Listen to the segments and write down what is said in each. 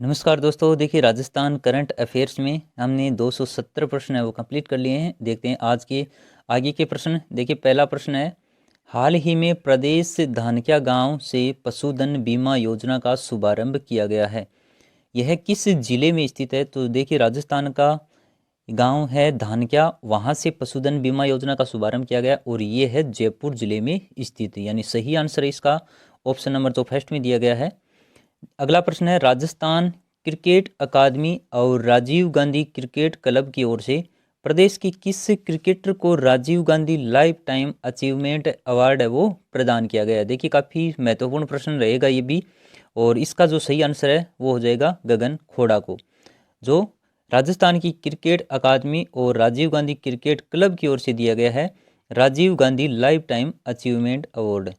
नमस्कार दोस्तों, देखिए राजस्थान करंट अफेयर्स में हमने 270 प्रश्न है वो कंप्लीट कर लिए हैं। देखते हैं आज के आगे के प्रश्न। देखिए पहला प्रश्न है, हाल ही में प्रदेश धानक्या गांव से पशुधन बीमा योजना का शुभारंभ किया गया है। यह किस जिले में स्थित है? तो देखिए राजस्थान का गांव है धानक्या, वहां से पशुधन बीमा योजना का शुभारंभ किया गया और ये है जयपुर जिले में स्थित। यानी सही आंसर है इसका ऑप्शन नंबर जो फर्स्ट में दिया गया है। अगला प्रश्न है, राजस्थान क्रिकेट अकादमी और राजीव गांधी क्रिकेट क्लब की ओर से प्रदेश की किस क्रिकेटर को Rajiv Gandhi lifetime achievement award है वो प्रदान किया गया है? देखिए काफ़ी महत्वपूर्ण प्रश्न रहेगा ये भी, और इसका जो सही आंसर है वो हो जाएगा गगन खोड़ा को, जो राजस्थान की क्रिकेट अकादमी और राजीव गांधी क्रिकेट क्लब की ओर से दिया गया है Rajiv Gandhi lifetime achievement award.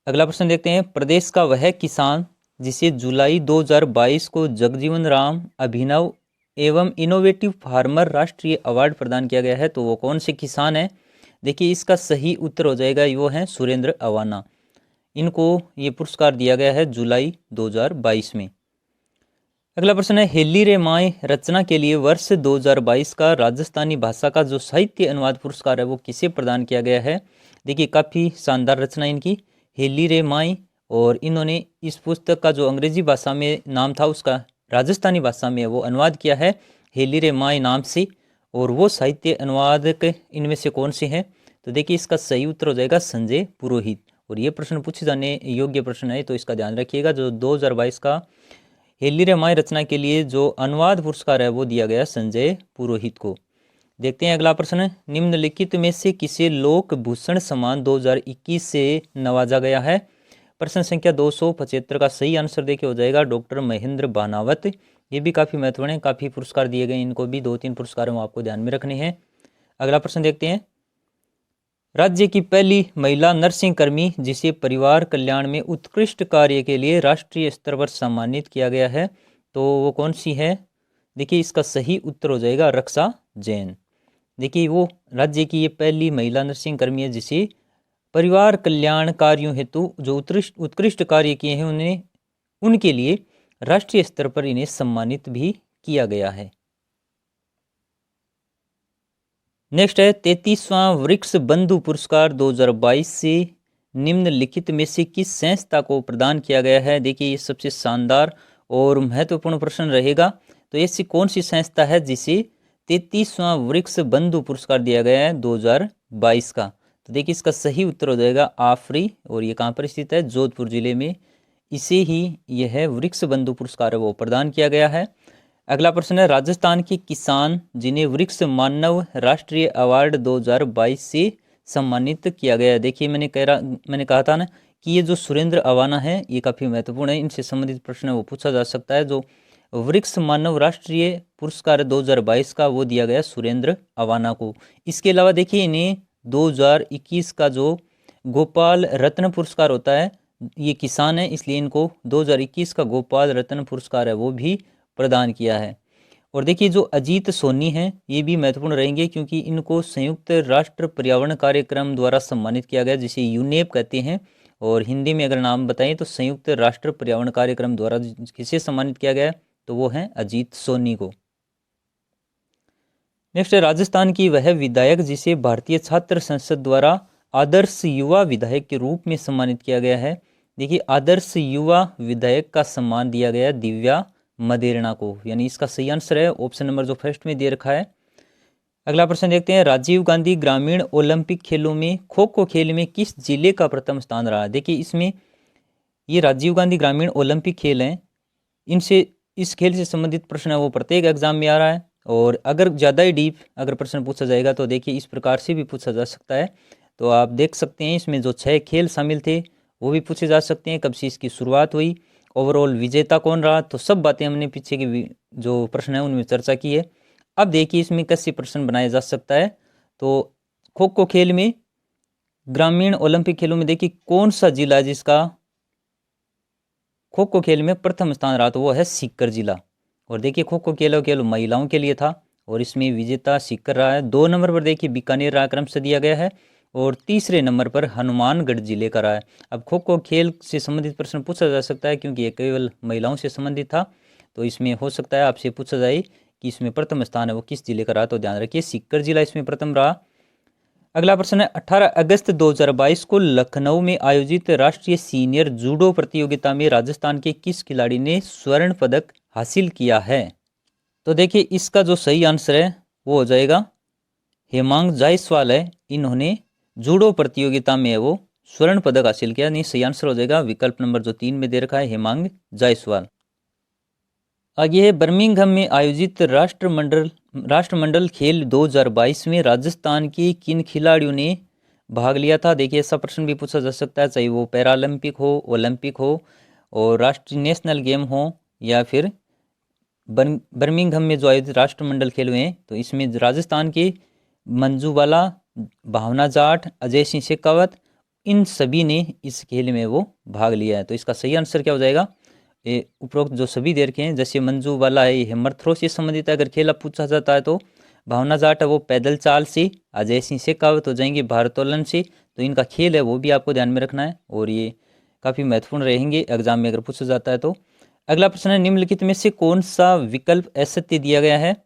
अगला प्रश्न देखते हैं, प्रदेश का वह किसान जिसे जुलाई 2022 को जगजीवन राम अभिनव एवं इनोवेटिव फार्मर राष्ट्रीय अवार्ड प्रदान किया गया है, तो वो कौन से किसान है? देखिए इसका सही उत्तर हो जाएगा वो है सुरेंद्र अवाना। इनको ये पुरस्कार दिया गया है जुलाई 2022 में। अगला प्रश्न है, हेली रे माय रचना के लिए वर्ष 2022 का राजस्थानी भाषा का जो साहित्य अनुवाद पुरस्कार है वो किसे प्रदान किया गया है? देखिए काफ़ी शानदार रचना इनकी हेली रे माई, और इन्होंने इस पुस्तक का जो अंग्रेजी भाषा में नाम था उसका राजस्थानी भाषा में वो अनुवाद किया है हेली रे माई नाम से। और वो साहित्य अनुवादक इनमें से कौन से हैं? तो देखिए इसका सही उत्तर हो जाएगा संजय पुरोहित। और ये प्रश्न पूछे जाने योग्य प्रश्न है, तो इसका ध्यान रखिएगा। जो 2022 का हेली रे माई रचना के लिए जो अनुवाद पुरस्कार है वो दिया गया संजय पुरोहित को। देखते हैं अगला प्रश्न, निम्नलिखित में से किसे लोक भूषण सम्मान 2021 से नवाजा गया है? प्रश्न संख्या 275 का सही आंसर देखिए हो जाएगा डॉक्टर महेंद्र बानावत। ये भी काफ़ी महत्वपूर्ण है, काफ़ी पुरस्कार दिए गए, इनको भी 2-3 पुरस्कार हम आपको ध्यान में रखने हैं। अगला प्रश्न देखते हैं, राज्य की पहली महिला नर्सिंग कर्मी जिसे परिवार कल्याण में उत्कृष्ट कार्य के लिए राष्ट्रीय स्तर पर सम्मानित किया गया है, तो वो कौन सी है? देखिए इसका सही उत्तर हो जाएगा रक्षा जैन। देखिए वो राज्य की ये पहली महिला नर्सिंग कर्मी है जिसे परिवार कल्याण कार्यों हेतु जो उत्कृष्ट कार्य किए हैं उन्हें उनके लिए राष्ट्रीय स्तर पर इन्हें सम्मानित भी किया गया है। नेक्स्ट है, 33वां वृक्ष बंधु पुरस्कार 2022 से निम्नलिखित में से किस संस्था को प्रदान किया गया है? देखिए ये सबसे शानदार और महत्वपूर्ण प्रश्न रहेगा। तो ऐसी कौन सी संस्था है जिसे 33वां वृक्ष बंधु पुरस्कार दिया गया है 2022 का? तो देखिए इसका सही उत्तर हो जाएगा आफरी, और ये कहाँ पर स्थित है? जोधपुर जिले में इसे ही यह वृक्ष बंधु पुरस्कार है वो प्रदान किया गया है। अगला प्रश्न है, राजस्थान के किसान जिन्हें वृक्ष मानव राष्ट्रीय अवार्ड 2022 से सम्मानित किया गया है। देखिए मैंने कहा था ना कि ये जो सुरेंद्र अवाना है ये काफ़ी महत्वपूर्ण है, इनसे संबंधित प्रश्न वो पूछा जा सकता है। जो वृक्ष मानव राष्ट्रीय पुरस्कार 2022 का वो दिया गया सुरेंद्र अवाना को। इसके अलावा देखिए इन्हें 2021 का जो गोपाल रत्न पुरस्कार होता है, ये किसान है इसलिए इनको 2021 का गोपाल रत्न पुरस्कार है वो भी प्रदान किया है। और देखिए जो अजीत सोनी हैं ये भी महत्वपूर्ण रहेंगे क्योंकि इनको संयुक्त राष्ट्र पर्यावरण कार्यक्रम द्वारा सम्मानित किया गया, जिसे यूनेप कहते हैं। और हिंदी में अगर नाम बताएं तो संयुक्त राष्ट्र पर्यावरण कार्यक्रम द्वारा किसे सम्मानित किया गया, तो वो हैं अजीत सोनी को। नेक्स्ट है, राजस्थान की वह विधायक जिसे भारतीय छात्र संसद द्वारा आदर्श युवा विधायक के रूप में सम्मानित किया गया है। देखिए आदर्श युवा विधायक का सम्मान दिया गया दिव्या मदेरणा को, यानी इसका सही आंसर है ऑप्शन नंबर जो फर्स्ट में दे रखा है। अगला प्रश्न देखते हैं, राजीव गांधी ग्रामीण ओलंपिक खेलों में खो खो खेल में किस जिले का प्रथम स्थान रहा? देखिए इसमें ये राजीव गांधी ग्रामीण ओलंपिक खेल हैं, इनसे इस खेल से संबंधित प्रश्न है वो प्रत्येक एग्जाम में आ रहा है। और अगर ज़्यादा ही डीप अगर प्रश्न पूछा जाएगा तो देखिए इस प्रकार से भी पूछा जा सकता है। तो आप देख सकते हैं इसमें जो 6 खेल शामिल थे वो भी पूछे जा सकते हैं, कब से इसकी शुरुआत हुई, ओवरऑल विजेता कौन रहा, तो सब बातें हमने पीछे की जो प्रश्न है उनमें चर्चा की है। अब देखिए इसमें कैसे प्रश्न बनाया जा सकता है। तो खो खो खेल में ग्रामीण ओलंपिक खेलों में देखिए कौन सा जिला है जिसका खो खो खेल में प्रथम स्थान रहा, तो वो है सीकर जिला। और देखिए खो खो खेल केवल महिलाओं के लिए था और इसमें विजेता सीकर रहा है। 2 नंबर पर देखिए बीकानेर रहा क्रम से दिया गया है, और तीसरे नंबर पर हनुमानगढ़ जिले का रहा है। अब खो खो खेल से संबंधित प्रश्न पूछा जा सकता है क्योंकि ये केवल महिलाओं से संबंधित था, तो इसमें हो सकता है आपसे पूछा जाए कि इसमें प्रथम स्थान है वो किस जिले का रहा, तो ध्यान रखिए सीकर जिला इसमें प्रथम रहा। अगला प्रश्न है 18 अगस्त 2022 को लखनऊ में आयोजित राष्ट्रीय सीनियर जूडो प्रतियोगिता में राजस्थान के किस खिलाड़ी ने स्वर्ण पदक हासिल किया है? तो देखिए इसका जो सही आंसर है वो हो जाएगा हेमांग जायसवाल है। इन्होंने जूडो प्रतियोगिता में वो स्वर्ण पदक हासिल किया। नहीं, सही आंसर हो जाएगा विकल्प नंबर जो 3 में दे रखा है, हेमांग जायसवाल। आगे है बर्मिंघम में आयोजित राष्ट्रमंडल खेल 2022 में राजस्थान के किन खिलाड़ियों ने भाग लिया था? देखिए ऐसा प्रश्न भी पूछा जा सकता है, चाहे वो पैरालंपिक हो, ओलंपिक हो और राष्ट्रीय नेशनल गेम हो या फिर बर्मिंघम में जो आयोजित राष्ट्रमंडल खेल हुए हैं, तो इसमें राजस्थान के मंजूबाला, भावना जाट, अजय सिंह शेखावत, इन सभी ने इस खेल में वो भाग लिया है। तो इसका सही आंसर क्या हो जाएगा? उपरोक्त जो सभी दे रखे हैं, जैसे मंजू वाला है हेमर थ्रो से संबंधित अगर खेल पूछा जाता है, तो भावना जाट है वो पैदल चाल से, अजय सिंह शेखावत हो जाएंगे भारोत्तोलन से। तो इनका खेल है वो भी आपको ध्यान में रखना है और ये काफ़ी महत्वपूर्ण रहेंगे एग्जाम में अगर पूछा जाता है तो। अगला प्रश्न है निम्नलिखित में से कौन सा विकल्प असत्य दिया गया है?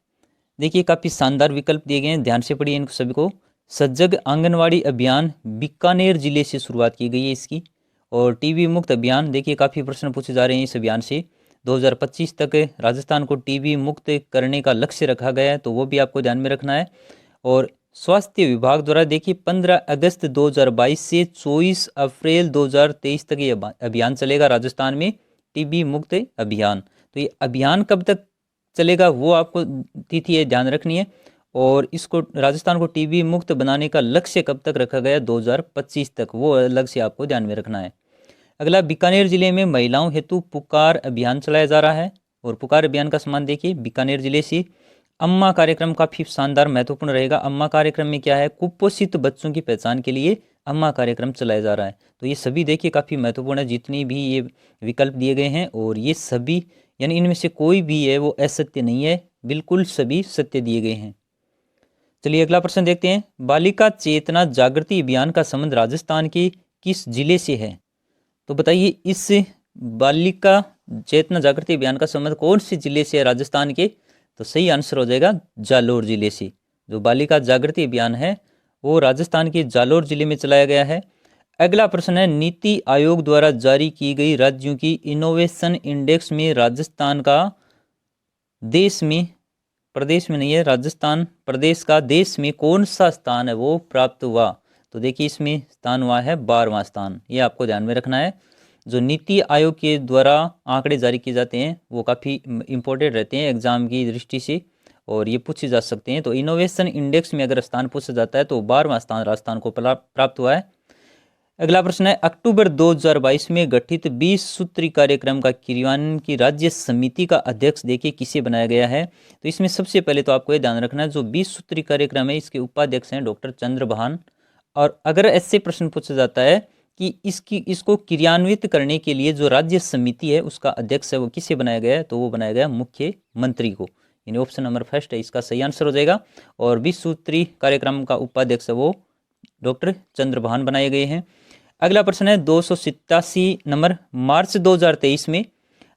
देखिए काफ़ी शानदार विकल्प दिए गए हैं, ध्यान से पढ़िए इन सभी को। सजग आंगनवाड़ी अभियान बीकानेर जिले से शुरुआत की गई है इसकी। और टीबी मुक्त अभियान, देखिए काफ़ी प्रश्न पूछे जा रहे हैं इस अभियान से। 2025 तक राजस्थान को टीबी मुक्त करने का लक्ष्य रखा गया है, तो वो भी आपको ध्यान में रखना है। और स्वास्थ्य विभाग द्वारा देखिए 15 अगस्त 2022 से 24 अप्रैल 2023 तक ये अभियान चलेगा राजस्थान में, टीबी मुक्त अभियान। तो ये अभियान कब तक चलेगा वो आपको तिथि है ध्यान रखनी है। और इसको राजस्थान को टीबी मुक्त बनाने का लक्ष्य कब तक रखा गया? 2025 तक, वो लक्ष्य आपको ध्यान में रखना है। अगला बीकानेर जिले में महिलाओं हेतु पुकार अभियान चलाया जा रहा है। और पुकार अभियान का समान देखिए बीकानेर जिले से अम्मा कार्यक्रम काफी शानदार महत्वपूर्ण रहेगा। अम्मा कार्यक्रम में क्या है? कुपोषित बच्चों की पहचान के लिए अम्मा कार्यक्रम चलाया जा रहा है। तो ये सभी देखिए काफी महत्वपूर्ण है, जितनी भी ये विकल्प दिए गए हैं, और ये सभी यानी इनमें से कोई भी है वो असत्य नहीं है, बिल्कुल सभी सत्य दिए गए हैं। चलिए अगला प्रश्न देखते हैं। बालिका चेतना जागृति अभियान का संबंध राजस्थान के किस जिले से है? तो बताइए इस बालिका चेतना जागृति अभियान का संबंध कौन से जिले से है राजस्थान के? तो सही आंसर हो जाएगा जालोर जिले से। जो बालिका जागृति अभियान है वो राजस्थान के जालोर जिले में चलाया गया है। अगला प्रश्न है नीति आयोग द्वारा जारी की गई राज्यों की इनोवेशन इंडेक्स में राजस्थान का देश में, प्रदेश में नहीं है, राजस्थान प्रदेश का देश में कौन सा स्थान है वो प्राप्त हुआ? तो देखिए इसमें स्थान हुआ है 12वां स्थान, ये आपको ध्यान में रखना है। जो नीति आयोग के द्वारा आंकड़े जारी किए जाते हैं वो काफ़ी इंपॉर्टेंट रहते हैं एग्जाम की दृष्टि से, और ये पूछे जा सकते हैं। तो इनोवेशन इंडेक्स में अगर स्थान पूछा जाता है तो 12वां स्थान राजस्थान को प्राप्त हुआ है। अगला प्रश्न है अक्टूबर 2022 में गठित 20 सूत्री कार्यक्रम का क्रियान्वयन की राज्य समिति का अध्यक्ष देखिए किसे बनाया गया है? तो इसमें सबसे पहले तो आपको ये ध्यान रखना है जो 20 सूत्री कार्यक्रम है इसके उपाध्यक्ष हैं डॉक्टर चंद्रभान। और अगर ऐसे प्रश्न पूछा जाता है कि इसको क्रियान्वित करने के लिए जो राज्य समिति है उसका अध्यक्ष है वो किसे बनाया गया है? तो वो बनाया गया मुख्यमंत्री को, यानी ऑप्शन नंबर फर्स्ट है इसका सही आंसर हो जाएगा। और 20 सूत्री कार्यक्रम का उपाध्यक्ष है वो डॉक्टर चंद्रभान बनाए गए हैं। अगला प्रश्न है 287 नंबर, मार्च 2023 में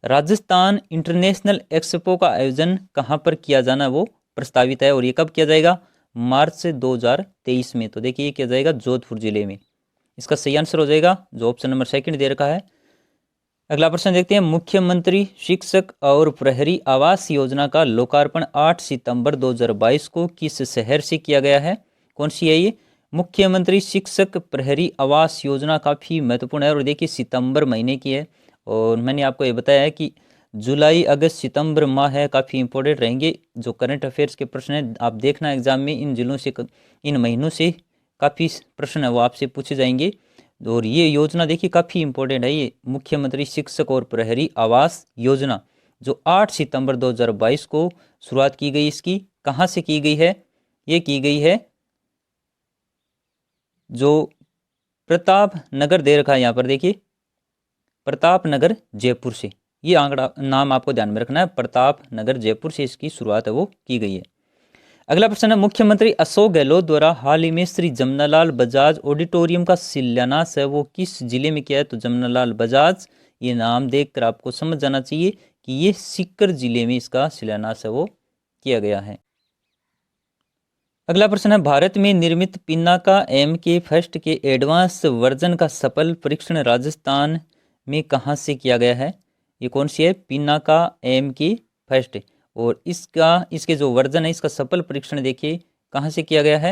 राजस्थान इंटरनेशनल एक्सपो का आयोजन कहाँ पर किया जाना वो प्रस्तावित है, और ये कब किया जाएगा? मार्च 2023 में। तो देखिए ये किया जाएगा जोधपुर जिले में, इसका सही आंसर हो जाएगा जो ऑप्शन नंबर सेकंड दे रखा है। अगला प्रश्न देखते हैं मुख्यमंत्री शिक्षक और प्रहरी आवास योजना का लोकार्पण 8 सितंबर 2022 को किस शहर से किया गया है? कौन सी है ये? मुख्यमंत्री शिक्षक प्रहरी आवास योजना काफ़ी महत्वपूर्ण है और देखिए सितंबर महीने की है। और मैंने आपको ये बताया है कि जुलाई अगस्त सितंबर माह है, काफ़ी इंपॉर्टेंट रहेंगे। जो करंट अफेयर्स के प्रश्न हैं आप देखना एग्जाम में, इन जिलों से इन महीनों से काफ़ी प्रश्न है वो आपसे पूछे जाएंगे। और ये योजना देखिए काफ़ी इंपॉर्टेंट है, ये मुख्यमंत्री शिक्षक और प्रहरी आवास योजना जो 8 सितंबर 2022 को शुरुआत की गई। इसकी कहाँ से की गई है? ये की गई है जो प्रताप नगर दे रखा है यहाँ पर देखिए, प्रताप नगर जयपुर से। ये आंकड़ा नाम आपको ध्यान में रखना है, प्रताप नगर जयपुर से इसकी शुरुआत है वो की गई है। अगला प्रश्न है, मुख्यमंत्री अशोक गहलोत द्वारा हाल ही में श्री जमनालाल बजाज ऑडिटोरियम का शिलान्यास है वो किस जिले में किया है? तो जमनालाल बजाज, ये नाम देखकर आपको समझ जाना चाहिए कि ये सीकर जिले में इसका शिलान्यास है वो किया गया है। अगला प्रश्न है, भारत में निर्मित पिनाका MK फर्स्ट के एडवांस वर्जन का सफल परीक्षण राजस्थान में कहाँ से किया गया है? ये कौन सी है? Pinaka MK first. और इसके जो वर्जन है इसका सफल परीक्षण देखिए कहाँ से किया गया है?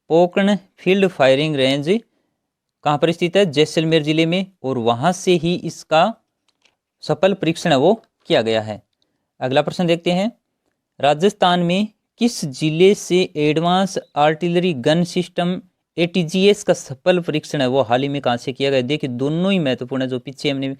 पोकरण फील्ड फायरिंग रेंज कहाँ पर स्थित है? जैसलमेर जिले में, और वहाँ से ही इसका सफल परीक्षण है वो किया गया है। अगला प्रश्न देखते हैं, राजस्थान में किस जिले से advance artillery gun system ATGS का सफल परीक्षण है वो हाल ही में कहाँ से किया गया? देखिए दोनों ही महत्वपूर्ण है, जो पीछे हमने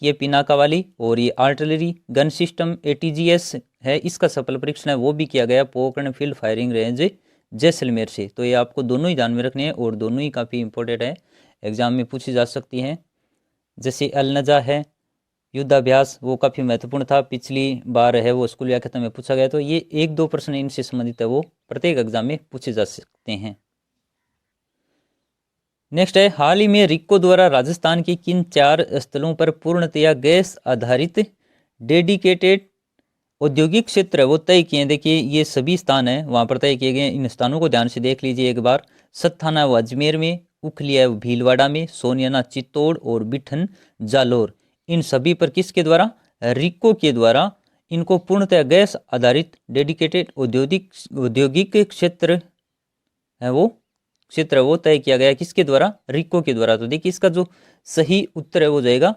किए पिनाका वाली और ये आर्टिलरी गन सिस्टम ATGS है, इसका सफल परीक्षण है वो भी किया गया Pokhran field firing range Jaisalmer से। तो ये आपको दोनों ही ध्यान में रखने हैं और दोनों ही काफ़ी इंपॉर्टेंट है, एग्जाम में पूछी जा सकती हैं। जैसे अलनजा है युद्धाभ्यास, वो काफ़ी महत्वपूर्ण था, पिछली बार है वो स्कूल व्याख्याता में पूछा गया, तो ये 1-2 प्रश्न इनसे संबंधित है वो प्रत्येक एग्जाम में पूछे जा सकते हैं। नेक्स्ट है, हाल ही में रिक्को द्वारा राजस्थान के किन 4 स्थलों पर पूर्णतया गैस आधारित डेडिकेटेड औद्योगिक क्षेत्र वो तय किए हैं? देखिए ये सभी स्थान हैं वहाँ पर तय किए गए। इन स्थानों को ध्यान से देख लीजिए एक बार। सत्थाना व अजमेर में, उखलिया व भीलवाड़ा में, सोनियाना चित्तौड़ और बिठन जालोर। इन सभी पर किसके द्वारा? रिक्को के द्वारा इनको पूर्णतः गैस आधारित डेडिकेटेड औद्योगिक क्षेत्र वो तय किया गया। किसके द्वारा? रिक्को के द्वारा। तो देखिए इसका जो सही उत्तर है वो जाएगा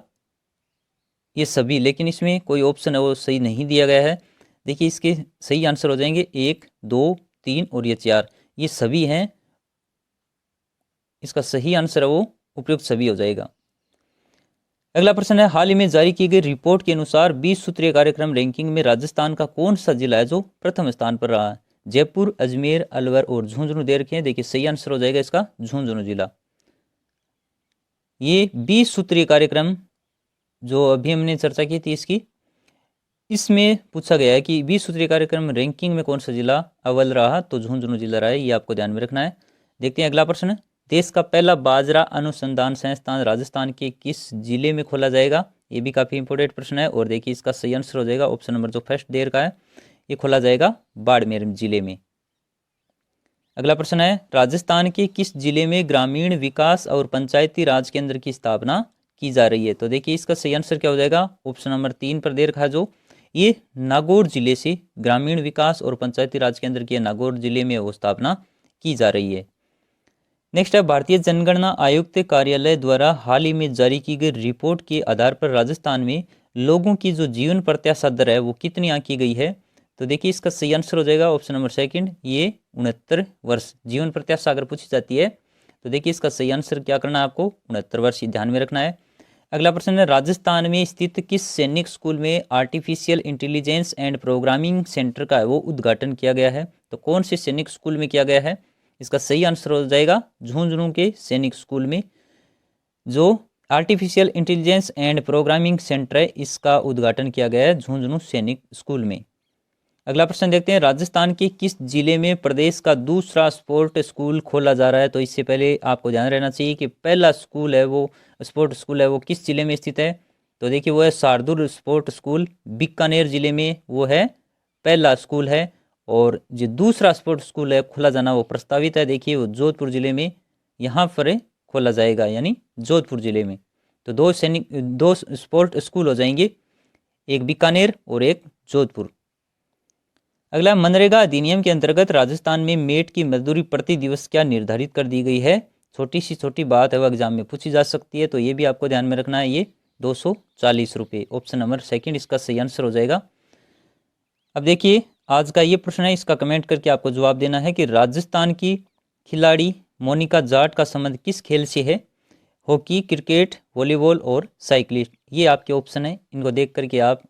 ये सभी, लेकिन इसमें कोई ऑप्शन है वो सही नहीं दिया गया है। देखिए इसके सही आंसर हो जाएंगे 1, 2, 3 और ये 4, ये सभी हैं। इसका सही आंसर है वो उपयुक्त सभी हो जाएगा। अगला प्रश्न है, हाल ही में जारी की गई रिपोर्ट के अनुसार 20 सूत्रीय कार्यक्रम रैंकिंग में राजस्थान का कौन सा जिला है जो प्रथम स्थान पर रहा है? जयपुर, अजमेर, अलवर और झुंझुनू दे रखे हैं। देखिए सही आंसर हो जाएगा इसका झुंझुनू जिला। ये 20 सूत्रीय कार्यक्रम जो अभी हमने चर्चा की थी इसमें पूछा गया है कि 20 सूत्रीय कार्यक्रम रैंकिंग में कौन सा जिला अव्वल रहा? तो झुंझुनू जिला रहा है, ये आपको ध्यान में रखना है। देखते हैं अगला प्रश्न, देश का पहला बाजरा अनुसंधान संस्थान राजस्थान के किस जिले में खोला जाएगा? ये भी काफी इंपोर्टेंट प्रश्न है और देखिए इसका सही आंसर हो जाएगा ऑप्शन नंबर जो फर्स्ट दे रखा है, ये खोला जाएगा बाड़मेर जिले में। अगला प्रश्न है, राजस्थान के किस जिले में ग्रामीण विकास और पंचायती राज केंद्र की स्थापना की जा रही है? तो देखिए इसका सही आंसर क्या हो जाएगा? ऑप्शन नंबर 3 पर दे रखा है जो ये नागौर जिले से ग्रामीण विकास और पंचायती राज केंद्र की नागौर जिले में वो स्थापना की जा रही है। नेक्स्ट है, भारतीय जनगणना आयुक्त कार्यालय द्वारा हाल ही में जारी की गई रिपोर्ट के आधार पर राजस्थान में लोगों की जो जीवन प्रत्याशा दर है वो कितनी आंकी गई है? तो देखिए इसका सही आंसर हो जाएगा ऑप्शन नंबर सेकंड, ये 69 वर्ष। जीवन प्रत्याशा अगर पूछी जाती है तो देखिए इसका सही आंसर क्या करना है आपको? 69 वर्ष ध्यान में रखना है। अगला प्रश्न है, राजस्थान में स्थित किस सैनिक स्कूल में artificial intelligence and programming centre का वो उद्घाटन किया गया है? तो कौन से सैनिक स्कूल में किया गया है? इसका सही आंसर हो जाएगा झुंझुनू के सैनिक स्कूल में जो artificial intelligence and programming centre है इसका उद्घाटन किया गया है झुंझुनू सैनिक स्कूल में। अगला प्रश्न देखते हैं, राजस्थान के किस जिले में प्रदेश का दूसरा स्पोर्ट स्कूल खोला जा रहा है? तो इससे पहले आपको ध्यान रहना चाहिए कि पहला स्कूल है वो स्पोर्ट स्कूल है वो किस जिले में स्थित है? तो देखिए वो है शार्दुल स्पोर्ट स्कूल, बीकानेर जिले में वो है पहला स्कूल है। और जो दूसरा स्पोर्ट स्कूल है खोला जाना वो प्रस्तावित है, देखिए वो जोधपुर जिले में यहाँ पर खोला जाएगा, यानी जोधपुर जिले में। तो दो स्पोर्ट स्कूल हो जाएंगे, एक बीकानेर और एक जोधपुर। अगला, मनरेगा अधिनियम के अंतर्गत राजस्थान में मेट की मजदूरी प्रति दिवस क्या निर्धारित कर दी गई है? छोटी सी छोटी बात है वो एग्जाम में पूछी जा सकती है, तो ये भी आपको ध्यान में रखना है, ये 240 रुपये। ऑप्शन नंबर सेकंड इसका सही आंसर हो जाएगा। अब देखिए आज का ये प्रश्न है, इसका कमेंट करके आपको जवाब देना है कि राजस्थान की खिलाड़ी मोनिका जाट का संबंध किस खेल से है? हॉकी, क्रिकेट, वॉलीबॉल और साइकिलिस्ट। ये आपके ऑप्शन है, इनको देख करके आप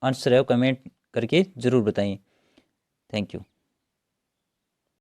आंसर है कमेंट करके ज़रूर बताइए। Thank you.